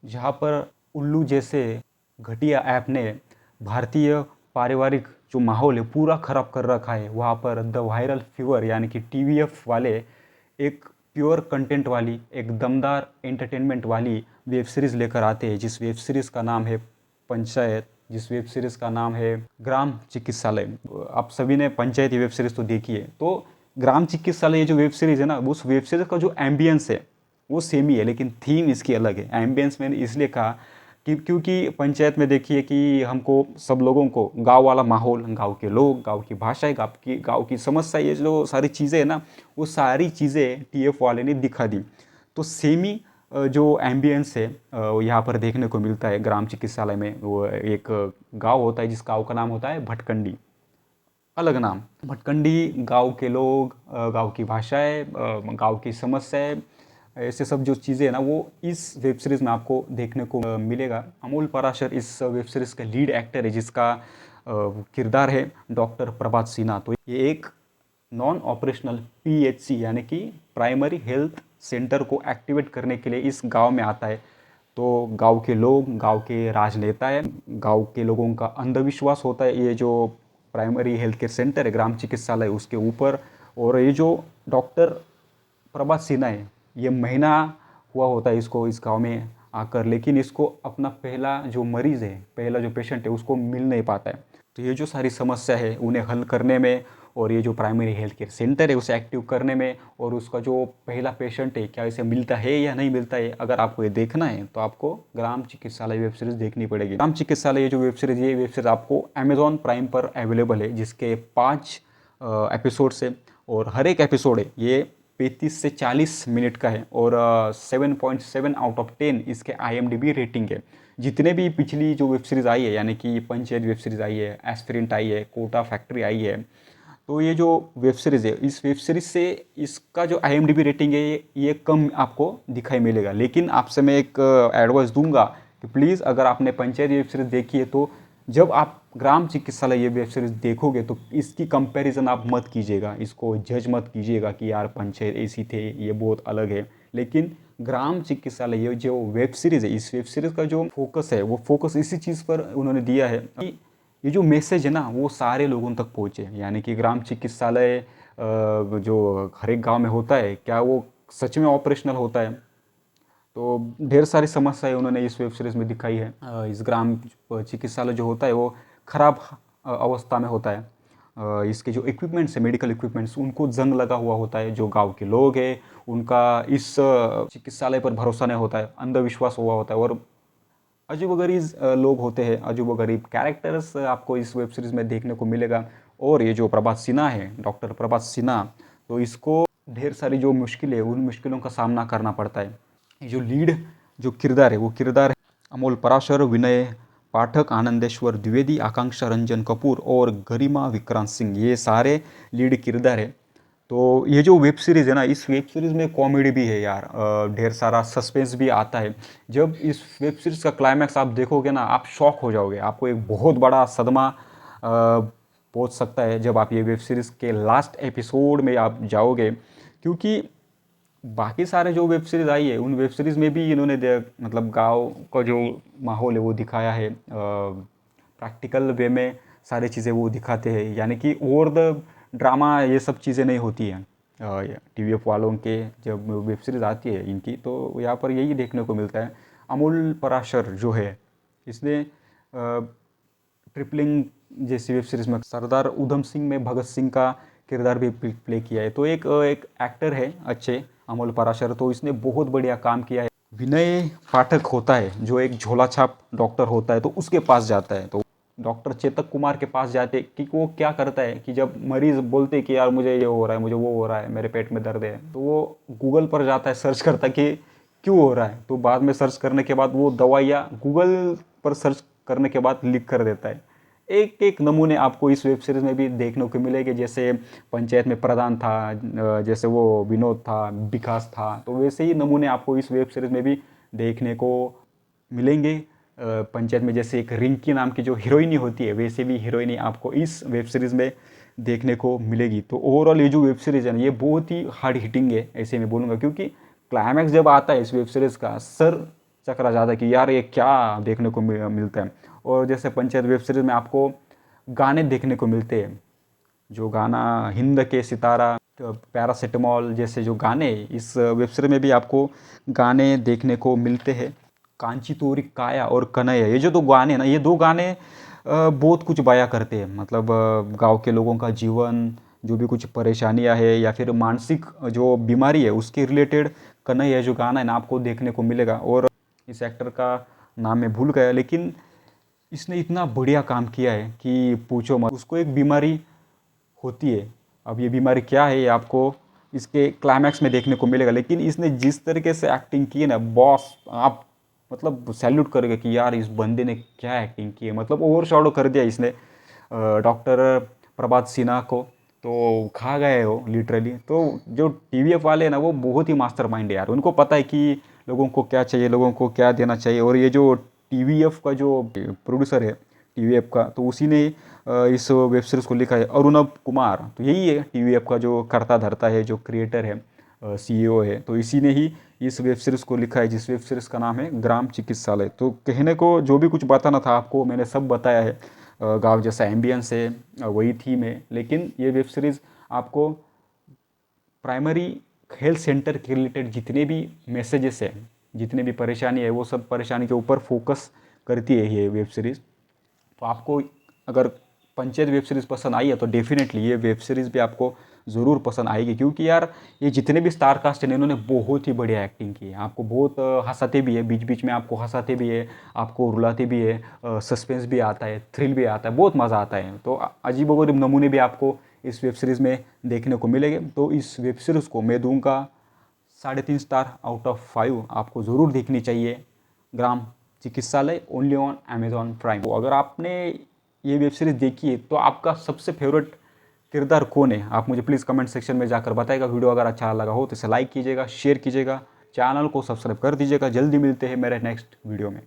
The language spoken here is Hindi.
जहाँ पर उल्लू जैसे घटिया ऐप ने भारतीय पारिवारिक जो माहौल है पूरा ख़राब कर रखा है। वहाँ पर द वायरल फीवर यानी कि टीवीएफ वाले एक प्योर कंटेंट वाली, एक दमदार एंटरटेनमेंट वाली वेब सीरीज़ लेकर आते हैं, जिस वेब सीरीज़ का नाम है पंचायत, जिस वेब सीरीज़ का नाम है ग्राम चिकित्सालय। आप सभी ने पंचायत वेब सीरीज़ तो देखी है। तो ग्राम चिकित्सालय ये जो वेब सीरीज़ है ना, उस वेब सीरीज़ का जो एम्बियंस है वो सेम ही है, लेकिन थीम इसकी अलग है। एम्बियंस मैंने इसलिए कहा कि क्योंकि पंचायत में देखिए कि हमको सब लोगों को गांव वाला माहौल, गांव के लोग, गांव की भाषाएं, गांव की समस्या, ये जो सारी चीज़ें है ना, वो सारी चीज़ें टीएफ वाले ने दिखा दी। तो सेमी जो एम्बियंस है यहाँ पर देखने को मिलता है ग्राम चिकित्सालय में। वो एक गांव होता है जिस गांव का नाम होता है भटकंडी, अलग नाम भटकंडी। गांव के लोग, गांव की भाषाएं, गांव की समस्याएं, ऐसे सब जो चीज़ें हैं ना, वो इस वेब सीरीज़ में आपको देखने को मिलेगा। अमोल पराशर इस वेब सीरीज़ का लीड एक्टर है, जिसका किरदार है डॉक्टर प्रभात सिन्हा। तो ये एक नॉन ऑपरेशनल पीएचसी यानी कि प्राइमरी हेल्थ सेंटर को एक्टिवेट करने के लिए इस गांव में आता है। तो गांव के लोग, गांव के राजनेता है, गांव के लोगों का अंधविश्वास होता है ये जो प्राइमरी हेल्थ केयर सेंटर है ग्राम चिकित्सालय उसके ऊपर। और ये जो डॉक्टर प्रभात सिन्हा है, ये महीना हुआ होता है इसको इस गांव में आकर, लेकिन इसको अपना पहला जो मरीज़ है, पहला जो पेशेंट है, उसको मिल नहीं पाता है। तो ये जो सारी समस्या है उन्हें हल करने में, और ये जो प्राइमरी हेल्थ केयर सेंटर है उसे एक्टिव करने में, और उसका जो पहला पेशेंट है क्या इसे मिलता है या नहीं मिलता है, अगर आपको ये देखना है तो आपको ग्राम चिकित्सालय वेब सीरीज़ देखनी पड़ेगी। ग्राम चिकित्सालय ये जो वेब सीरीज़, ये वेब सीरीज़ आपको अमेजॉन प्राइम पर अवेलेबल है, जिसके 5 एपिसोड्स है, और हर एक एपिसोड है ये 35 से 40 मिनट का है, और 7.7 आउट ऑफ 10 इसके IMDb रेटिंग है। जितने भी पिछली जो वेब सीरीज़ आई है, यानी कि पंचायत वेब सीरीज़ आई है, एस्पिरेंट आई है, कोटा फैक्ट्री आई है, तो ये जो वेब सीरीज़ है, इस वेब सीरीज़ से इसका जो IMDb रेटिंग है ये कम आपको दिखाई मिलेगा। लेकिन आपसे मैं एक एडवाइस दूंगा कि प्लीज़, अगर आपने पंचायत वेब सीरीज़ देखी है तो जब आप ग्राम चिकित्सालय ये वेब सीरीज़ देखोगे तो इसकी कंपैरिजन आप मत कीजिएगा, इसको जज मत कीजिएगा कि यार पंचायत ऐसी थे, ये बहुत अलग है। लेकिन ग्राम चिकित्सालय ये जो वेब सीरीज़ है, इस वेब सीरीज़ का जो फोकस है वो फोकस इसी चीज़ पर उन्होंने दिया है कि ये जो मैसेज है ना वो सारे लोगों तक पहुँचे। यानी कि ग्राम चिकित्सालय जो हर एक गाँव में होता है, क्या वो सच में ऑपरेशनल होता है? तो ढेर सारी समस्याएं उन्होंने इस वेब सीरीज़ में दिखाई है। इस ग्राम चिकित्सालय जो होता है वो ख़राब अवस्था में होता है। इसके जो इक्विपमेंट्स है, मेडिकल इक्विपमेंट्स, उनको जंग लगा हुआ होता है। जो गांव के लोग हैं उनका इस चिकित्सालय पर भरोसा नहीं होता है, अंधविश्वास हुआ होता है, और अजीबोगरीब लोग होते हैं, अजीबोगरीब कैरेक्टर्स आपको इस वेब सीरीज़ में देखने को मिलेगा। और ये जो प्रभात सिन्हा है, डॉक्टर प्रभात सिन्हा, तो इसको ढेर सारी जो मुश्किलें, उन मुश्किलों का सामना करना पड़ता है। ये जो लीड जो किरदार है, वो किरदार है अमोल पराशर, विनय पाठक, आनंदेश्वर द्विवेदी, आकांक्षा रंजन कपूर और गरिमा विक्रांत सिंह, ये सारे लीड किरदार है। तो ये जो वेब सीरीज़ है ना, इस वेब सीरीज़ में कॉमेडी भी है यार, ढेर सारा सस्पेंस भी आता है। जब इस वेब सीरीज़ का क्लाइमैक्स आप देखोगे ना, आप शॉक हो जाओगे, आपको एक बहुत बड़ा सदमा पहुंच सकता है जब आप ये वेब सीरीज़ के लास्ट एपिसोड में आप जाओगे। क्योंकि बाकी सारे जो वेब सीरीज़ आई है, उन वेब सीरीज़ में भी इन्होंने मतलब गांव का जो माहौल है वो दिखाया है, प्रैक्टिकल वे में सारी चीज़ें वो दिखाते हैं। यानी कि ओवर द ड्रामा ये सब चीज़ें नहीं होती हैं TVF वालों के जब वेब सीरीज़ आती है इनकी, तो यहाँ पर यही देखने को मिलता है। अमोल पराशर जो है, इसने ट्रिपलिंग जैसी वेब सीरीज़ में सरदार उधम सिंह में भगत सिंह का किरदार भी प्ले किया है। तो एक एक एक्टर है अच्छे, अमोल पराशर, तो इसने बहुत बढ़िया काम किया है। विनय पाठक होता है जो एक झोला छाप डॉक्टर होता है, तो उसके पास जाता है, तो डॉक्टर चेतक कुमार के पास जाते कि वो क्या करता है कि जब मरीज़ बोलते कि यार मुझे ये हो रहा है, मुझे वो हो रहा है, मेरे पेट में दर्द है, तो वो गूगल पर जाता है, सर्च करता है कि क्यों हो रहा है। तो बाद में सर्च करने के बाद वो दवाइयाँ गूगल पर सर्च करने के बाद लिख कर देता है। एक एक नमूने आपको इस वेब सीरीज़ में भी देखने को मिलेंगे। जैसे पंचायत में प्रधान था, जैसे वो विनोद था, विकास था, तो वैसे ही नमूने आपको इस वेब सीरीज़ में भी देखने को मिलेंगे। पंचायत में जैसे एक रिंकी नाम की जो हीरोइनी होती है, वैसे भी हीरोइनी आपको इस वेब सीरीज़ में देखने को मिलेगी। तो ओवरऑल ये जो वेब सीरीज़ है ना, ये बहुत ही हार्ड हिटिंग है, ऐसे मैं बोलूँगा। क्योंकि क्लाइमैक्स जब आता है इस वेब सीरीज़ का, सर चकरा जाता है कि यार ये क्या देखने को मिलता है। और जैसे पंचायत वेब सीरीज़ में आपको गाने देखने को मिलते हैं, जो गाना हिंद के सितारा, तो पैरासिटामॉल जैसे जो गाने इस वेब सीरीज में भी आपको गाने देखने को मिलते हैं। कांची तोरी काया और कन्हैया, ये जो दो गाने हैं ना, ये दो गाने बहुत कुछ बयां करते हैं। मतलब गांव के लोगों का जीवन, जो भी कुछ परेशानियां है या फिर मानसिक जो बीमारी है उसके रिलेटेड कन्हैया जो गाना है ना आपको देखने को मिलेगा। और इस एक्टर का नाम मैं भूल गया, लेकिन इसने इतना बढ़िया काम किया है कि पूछो मत। उसको एक बीमारी होती है, अब ये बीमारी क्या है ये आपको इसके क्लाइमैक्स में देखने को मिलेगा। लेकिन इसने जिस तरीके से एक्टिंग की है ना बॉस, आप मतलब सैल्यूट करोगे कि यार इस बंदे ने क्या एक्टिंग की है। मतलब ओवरशैडो कर दिया इसने डॉक्टर प्रभात सिन्हा को, तो खा गए हो लिटरली। तो जो टीवीएफ वाले हैं ना वो बहुत ही मास्टर माइंड है यार, उनको पता है कि लोगों को क्या चाहिए, लोगों को क्या देना चाहिए। और ये जो टीवीएफ का जो प्रोड्यूसर है टीवीएफ का, तो उसी ने इस वेब सीरीज़ को लिखा है, अरुणव कुमार। तो यही है टीवीएफ का जो करता धरता है, जो क्रिएटर है, सीईओ है। तो इसी ने ही इस वेब सीरीज़ को लिखा है, जिस वेब सीरीज़ का नाम है ग्राम चिकित्सालय। तो कहने को जो भी कुछ बताना था आपको मैंने सब बताया है। गांव जैसा एम्बियंस है, वही थीम है। लेकिन ये वेब सीरीज़ आपको प्राइमरी हेल्थ सेंटर के रिलेटेड जितने भी मैसेजेस हैं, जितने भी परेशानी है, वो सब परेशानी के ऊपर फोकस करती है ये वेब सीरीज़। तो आपको अगर पंचायत वेब सीरीज़ पसंद आई है तो डेफिनेटली ये वेब सीरीज़ भी आपको ज़रूर पसंद आएगी, क्योंकि यार ये जितने भी स्टार कास्ट हैं इन्होंने बहुत ही बढ़िया एक्टिंग की है। आपको बहुत हंसाते भी है, बीच बीच में आपको हंसाते भी है, आपको रुलाते भी है, सस्पेंस भी आता है, थ्रिल भी आता है, बहुत मज़ा आता है। तो अजीबोगरीब नमूने भी आपको इस वेब सीरीज़ में देखने को मिलेंगे। तो इस वेब सीरीज़ को मैं दूंगा 3.5 स्टार आउट ऑफ 5। आपको ज़रूर देखनी चाहिए ग्राम चिकित्सालय, ओनली ऑन अमेजॉन प्राइम। तो अगर आपने ये वेब सीरीज़ देखी है तो आपका सबसे फेवरेट किरदार कौन है, आप मुझे प्लीज़ कमेंट सेक्शन में जाकर बताइएगा। वीडियो अगर अच्छा लगा हो तो इसे लाइक कीजिएगा, शेयर कीजिएगा, चैनल को सब्सक्राइब कर दीजिएगा। जल्दी मिलते हैं मेरे नेक्स्ट वीडियो में।